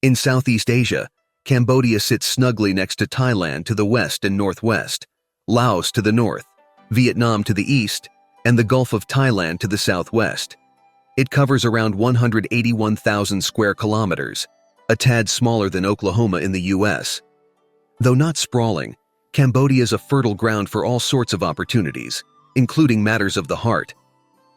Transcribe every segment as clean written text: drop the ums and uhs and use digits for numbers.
In Southeast Asia, Cambodia sits snugly next to Thailand to the west and northwest, Laos to the north, Vietnam to the east, and the Gulf of Thailand to the southwest. It covers around 181,000 square kilometers, a tad smaller than Oklahoma in the US. Though not sprawling, Cambodia is a fertile ground for all sorts of opportunities, including matters of the heart.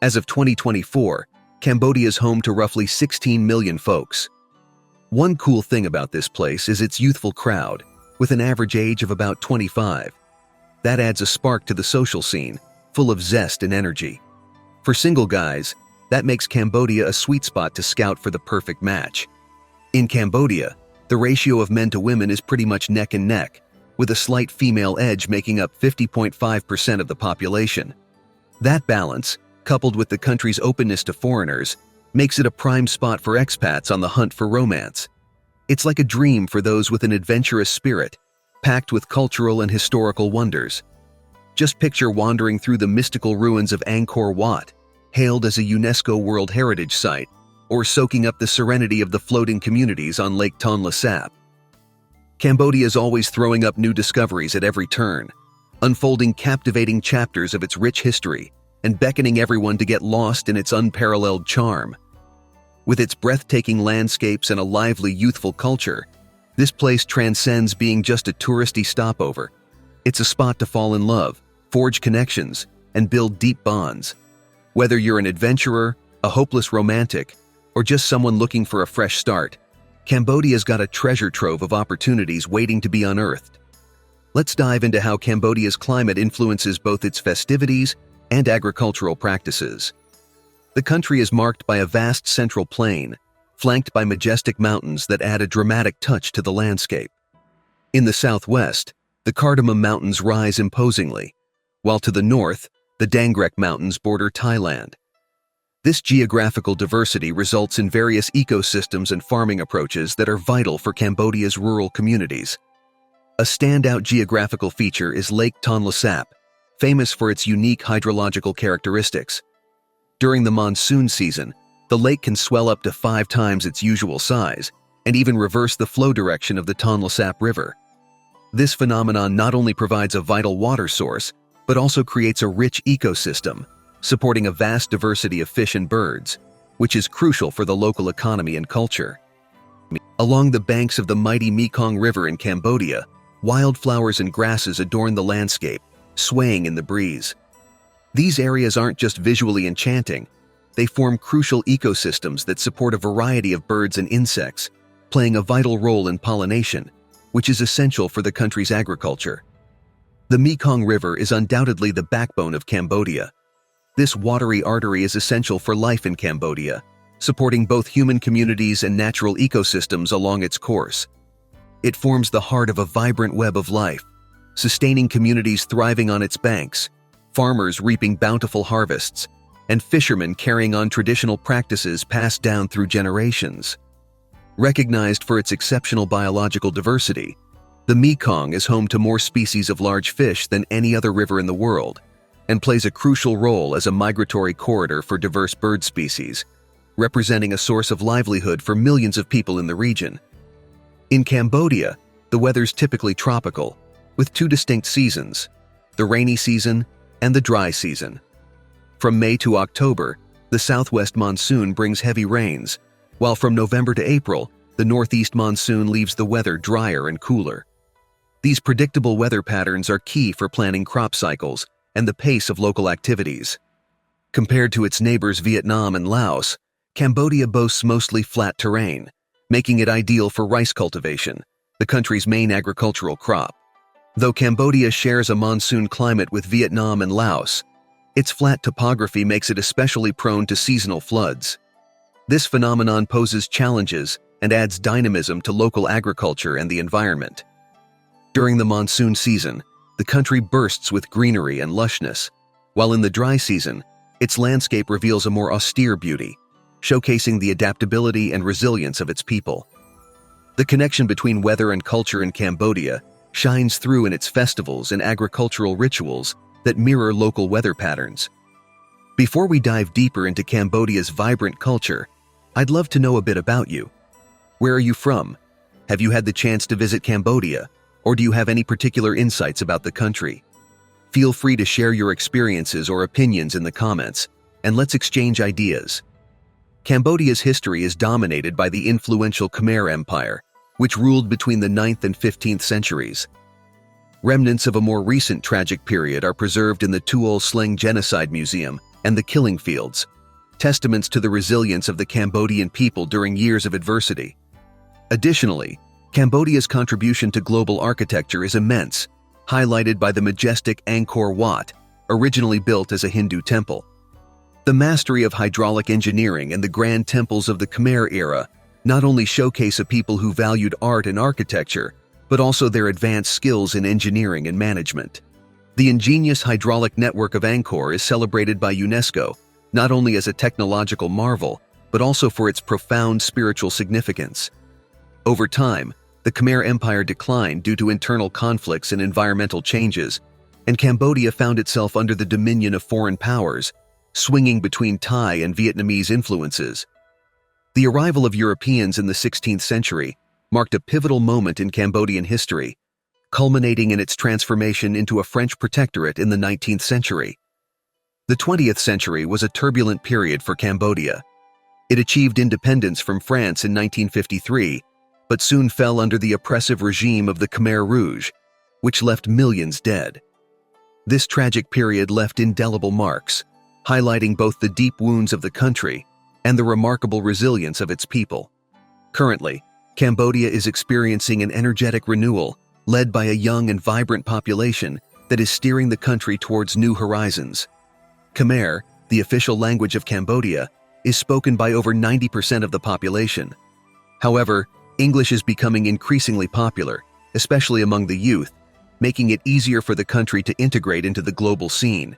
As of 2024, Cambodia is home to roughly 16 million folks. One cool thing about this place is its youthful crowd, with an average age of about 25. That adds a spark to the social scene, full of zest and energy. For single guys, that makes Cambodia a sweet spot to scout for the perfect match. In Cambodia, the ratio of men to women is pretty much neck and neck, with a slight female edge making up 50.5% of the population. That balance, coupled with the country's openness to foreigners, makes it a prime spot for expats on the hunt for romance. It's like a dream for those with an adventurous spirit, packed with cultural and historical wonders. Just picture wandering through the mystical ruins of Angkor Wat, hailed as a UNESCO World Heritage Site, or soaking up the serenity of the floating communities on Lake Tonle Sap. Cambodia is always throwing up new discoveries at every turn, unfolding captivating chapters of its rich history and beckoning everyone to get lost in its unparalleled charm. With its breathtaking landscapes and a lively, youthful culture, this place transcends being just a touristy stopover. It's a spot to fall in love, forge connections, and build deep bonds. Whether you're an adventurer, a hopeless romantic, or just someone looking for a fresh start, Cambodia's got a treasure trove of opportunities waiting to be unearthed. Let's dive into how Cambodia's climate influences both its festivities and agricultural practices. The country is marked by a vast central plain, flanked by majestic mountains that add a dramatic touch to the landscape. In the southwest, the Cardamom Mountains rise imposingly, while to the north, the Dangrek Mountains border Thailand. This geographical diversity results in various ecosystems and farming approaches that are vital for Cambodia's rural communities. A standout geographical feature is Lake Tonle Sap, famous for its unique hydrological characteristics. During the monsoon season, the lake can swell up to 5 times its usual size and even reverse the flow direction of the Tonle Sap River. This phenomenon not only provides a vital water source, but also creates a rich ecosystem, supporting a vast diversity of fish and birds, which is crucial for the local economy and culture. Along the banks of the mighty Mekong River in Cambodia, wildflowers and grasses adorn the landscape, swaying in the breeze. These areas aren't just visually enchanting, they form crucial ecosystems that support a variety of birds and insects, playing a vital role in pollination, which is essential for the country's agriculture. The Mekong River is undoubtedly the backbone of Cambodia. This watery artery is essential for life in Cambodia, supporting both human communities and natural ecosystems along its course. It forms the heart of a vibrant web of life, sustaining communities thriving on its banks, farmers reaping bountiful harvests, and fishermen carrying on traditional practices passed down through generations. Recognized for its exceptional biological diversity, the Mekong is home to more species of large fish than any other river in the world, and plays a crucial role as a migratory corridor for diverse bird species, representing a source of livelihood for millions of people in the region. In Cambodia, the weather's typically tropical, with 2 distinct seasons, the rainy season and the dry season. From May to October, the southwest monsoon brings heavy rains, while from November to April, the northeast monsoon leaves the weather drier and cooler. These predictable weather patterns are key for planning crop cycles and the pace of local activities. Compared to its neighbors Vietnam and Laos, Cambodia boasts mostly flat terrain, making it ideal for rice cultivation, the country's main agricultural crop. Though Cambodia shares a monsoon climate with Vietnam and Laos, its flat topography makes it especially prone to seasonal floods. This phenomenon poses challenges and adds dynamism to local agriculture and the environment. During the monsoon season, the country bursts with greenery and lushness, while in the dry season, its landscape reveals a more austere beauty, showcasing the adaptability and resilience of its people. The connection between weather and culture in Cambodia shines through in its festivals and agricultural rituals that mirror local weather patterns. Before we dive deeper into Cambodia's vibrant culture, I'd love to know a bit about you. Where are you from? Have you had the chance to visit Cambodia, or do you have any particular insights about the country? Feel free to share your experiences or opinions in the comments, and let's exchange ideas. Cambodia's history is dominated by the influential Khmer Empire, which ruled between the 9th and 15th centuries. Remnants of a more recent tragic period are preserved in the Tuol Sleng Genocide Museum and the Killing Fields, testaments to the resilience of the Cambodian people during years of adversity. Additionally, Cambodia's contribution to global architecture is immense, highlighted by the majestic Angkor Wat, originally built as a Hindu temple. The mastery of hydraulic engineering and the grand temples of the Khmer era not only showcase a people who valued art and architecture, but also their advanced skills in engineering and management. The ingenious hydraulic network of Angkor is celebrated by UNESCO not only as a technological marvel, but also for its profound spiritual significance. Over time, the Khmer Empire declined due to internal conflicts and environmental changes, and Cambodia found itself under the dominion of foreign powers, swinging between Thai and Vietnamese influences. The arrival of Europeans in the 16th century marked a pivotal moment in Cambodian history, culminating in its transformation into a French protectorate in the 19th century. The 20th century was a turbulent period for Cambodia. It achieved independence from France in 1953, but soon fell under the oppressive regime of the Khmer Rouge, which left millions dead. This tragic period left indelible marks, highlighting both the deep wounds of the country and the remarkable resilience of its people. Currently, Cambodia is experiencing an energetic renewal led by a young and vibrant population that is steering the country towards new horizons. Khmer, the official language of Cambodia, is spoken by over 90% of the population. However, English is becoming increasingly popular, especially among the youth, making it easier for the country to integrate into the global scene.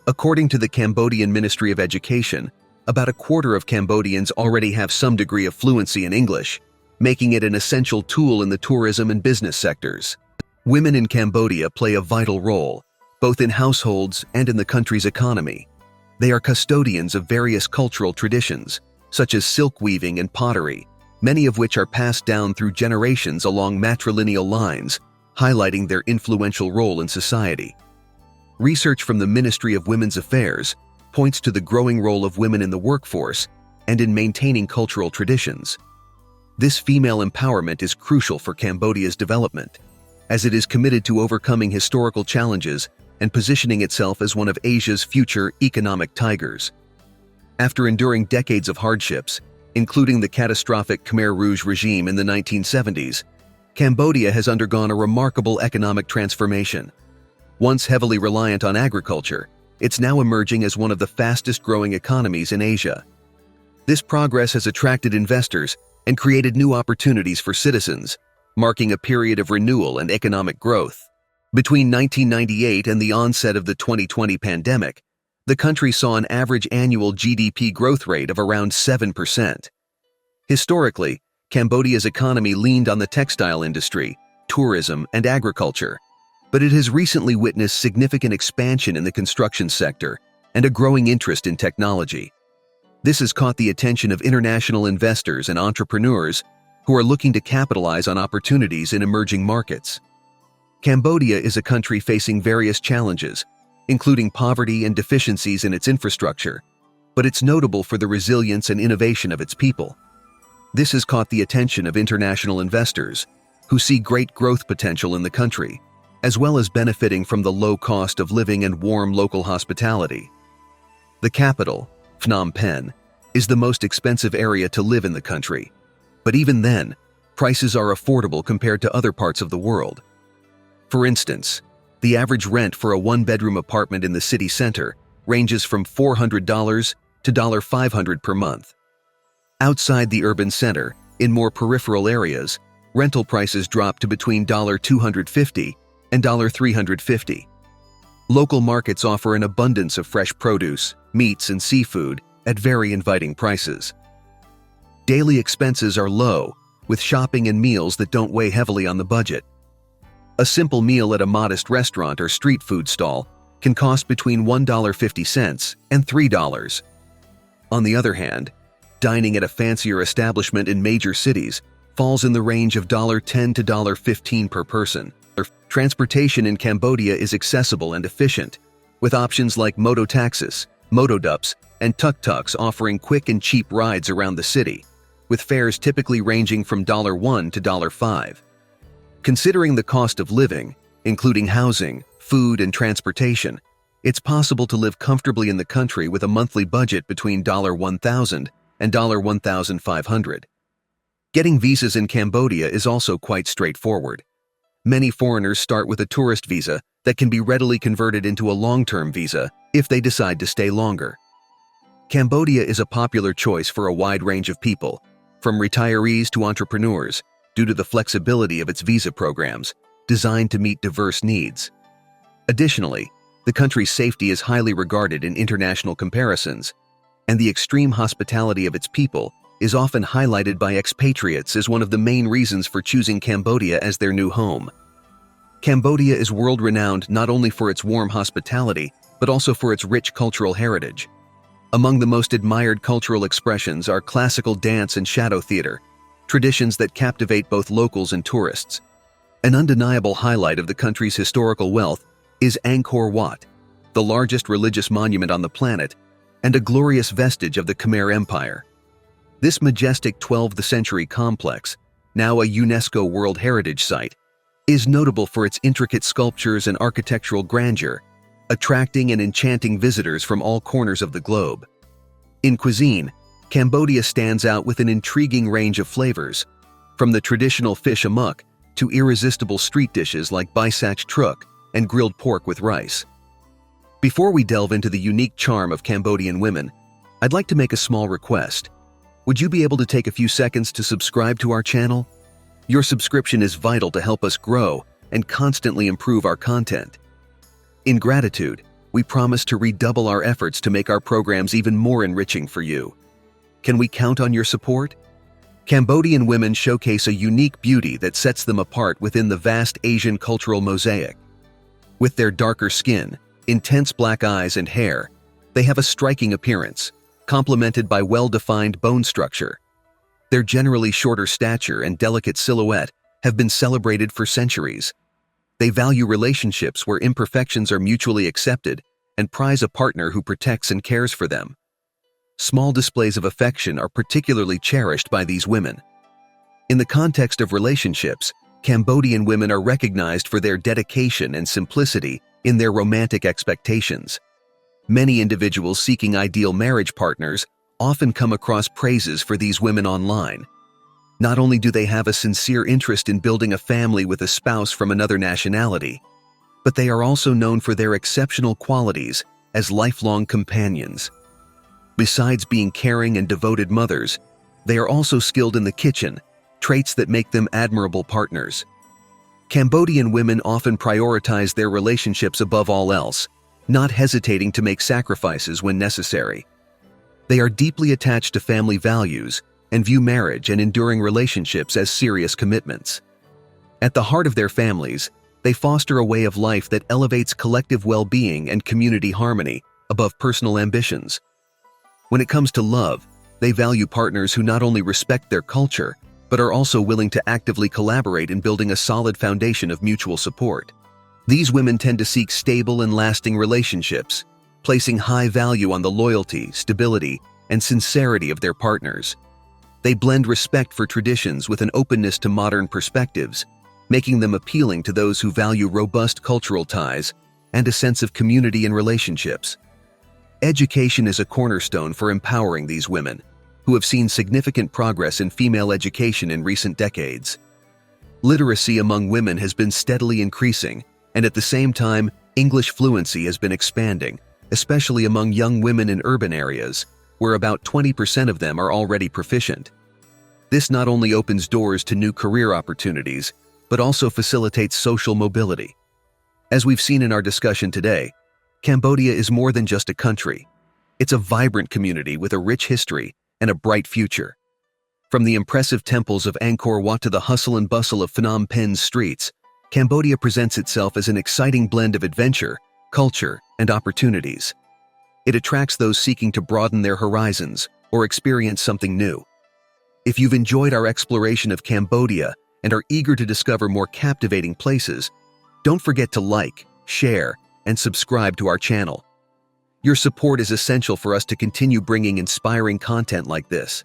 According to the Cambodian Ministry of Education, about a quarter of Cambodians already have some degree of fluency in English, making it an essential tool in the tourism and business sectors. Women in Cambodia play a vital role, both in households and in the country's economy. They are custodians of various cultural traditions, such as silk weaving and pottery, many of which are passed down through generations along matrilineal lines, highlighting their influential role in society. Research from the Ministry of Women's Affairs points to the growing role of women in the workforce and in maintaining cultural traditions. This female empowerment is crucial for Cambodia's development, as it is committed to overcoming historical challenges and positioning itself as one of Asia's future economic tigers. After enduring decades of hardships, including the catastrophic Khmer Rouge regime in the 1970s, Cambodia has undergone a remarkable economic transformation. Once heavily reliant on agriculture, it's now emerging as one of the fastest-growing economies in Asia. This progress has attracted investors and created new opportunities for citizens, marking a period of renewal and economic growth. Between 1998 and the onset of the 2020 pandemic, the country saw an average annual GDP growth rate of around 7%. Historically, Cambodia's economy leaned on the textile industry, tourism, and agriculture, but it has recently witnessed significant expansion in the construction sector and a growing interest in technology. This has caught the attention of international investors and entrepreneurs who are looking to capitalize on opportunities in emerging markets. Cambodia is a country facing various challenges, including poverty and deficiencies in its infrastructure, but it's notable for the resilience and innovation of its people. This has caught the attention of international investors, who see great growth potential in the country, as well as benefiting from the low cost of living and warm local hospitality. The capital, Phnom Penh, is the most expensive area to live in the country, but even then, prices are affordable compared to other parts of the world. For instance, the average rent for a one-bedroom apartment in the city center ranges from $400 to $500 per month. Outside the urban center, in more peripheral areas, rental prices drop to between $250 and $350. Local markets offer an abundance of fresh produce, meats, and seafood at very inviting prices. Daily expenses are low, with shopping and meals that don't weigh heavily on the budget. A simple meal at a modest restaurant or street food stall can cost between $1.50 and $3. On the other hand, Dining at a fancier establishment in major cities falls in the range of $10 to $15 per person. Transportation in Cambodia is accessible and efficient, with options like mototaxis, motodups, and tuk-tuks offering quick and cheap rides around the city, with fares typically ranging from $1 to $5. Considering the cost of living, including housing, food, and transportation, it's possible to live comfortably in the country with a monthly budget between $1,000 and $1,500. Getting visas in Cambodia is also quite straightforward. Many foreigners start with a tourist visa that can be readily converted into a long-term visa if they decide to stay longer. Cambodia is a popular choice for a wide range of people, from retirees to entrepreneurs, due to the flexibility of its visa programs, designed to meet diverse needs. Additionally, the country's safety is highly regarded in international comparisons, and the extreme hospitality of its people is often highlighted by expatriates as one of the main reasons for choosing Cambodia as their new home. Cambodia is world-renowned not only for its warm hospitality, but also for its rich cultural heritage. Among the most admired cultural expressions are classical dance and shadow theater, traditions that captivate both locals and tourists. An undeniable highlight of the country's historical wealth is Angkor Wat, the largest religious monument on the planet, and a glorious vestige of the Khmer Empire. This majestic 12th century complex, now a UNESCO World Heritage Site, is notable for its intricate sculptures and architectural grandeur, attracting and enchanting visitors from all corners of the globe. In cuisine, Cambodia stands out with an intriguing range of flavors, from the traditional fish amok to irresistible street dishes like baisach truk and grilled pork with rice. Before we delve into the unique charm of Cambodian women, I'd like to make a small request. Would you be able to take a few seconds to subscribe to our channel? Your subscription is vital to help us grow and constantly improve our content. In gratitude, we promise to redouble our efforts to make our programs even more enriching for you. Can we count on your support? Cambodian women showcase a unique beauty that sets them apart within the vast Asian cultural mosaic. With their darker skin, intense black eyes and hair, they have a striking appearance, complemented by well-defined bone structure. Their generally shorter stature and delicate silhouette have been celebrated for centuries. They value relationships where imperfections are mutually accepted and prize a partner who protects and cares for them. Small displays of affection are particularly cherished by these women. In the context of relationships, Cambodian women are recognized for their dedication and simplicity in their romantic expectations. Many individuals seeking ideal marriage partners often come across praises for these women online. Not only do they have a sincere interest in building a family with a spouse from another nationality, but they are also known for their exceptional qualities as lifelong companions. Besides being caring and devoted mothers, they are also skilled in the kitchen, traits that make them admirable partners. Cambodian women often prioritize their relationships above all else, not hesitating to make sacrifices when necessary. They are deeply attached to family values and view marriage and enduring relationships as serious commitments. At the heart of their families, they foster a way of life that elevates collective well-being and community harmony above personal ambitions. When it comes to love, they value partners who not only respect their culture, but are also willing to actively collaborate in building a solid foundation of mutual support. These women tend to seek stable and lasting relationships, placing high value on the loyalty, stability, and sincerity of their partners. They blend respect for traditions with an openness to modern perspectives, making them appealing to those who value robust cultural ties and a sense of community in relationships. Education is a cornerstone for empowering these women, who have seen significant progress in female education in recent decades. Literacy among women has been steadily increasing, and at the same time, English fluency has been expanding, especially among young women in urban areas, where about 20% of them are already proficient. This not only opens doors to new career opportunities, but also facilitates social mobility. As we've seen in our discussion today, Cambodia is more than just a country. It's a vibrant community with a rich history and a bright future. From the impressive temples of Angkor Wat to the hustle and bustle of Phnom Penh's streets, Cambodia presents itself as an exciting blend of adventure, culture, and opportunities. It attracts those seeking to broaden their horizons or experience something new. If you've enjoyed our exploration of Cambodia and are eager to discover more captivating places, don't forget to like, share, and subscribe to our channel. Your support is essential for us to continue bringing inspiring content like this.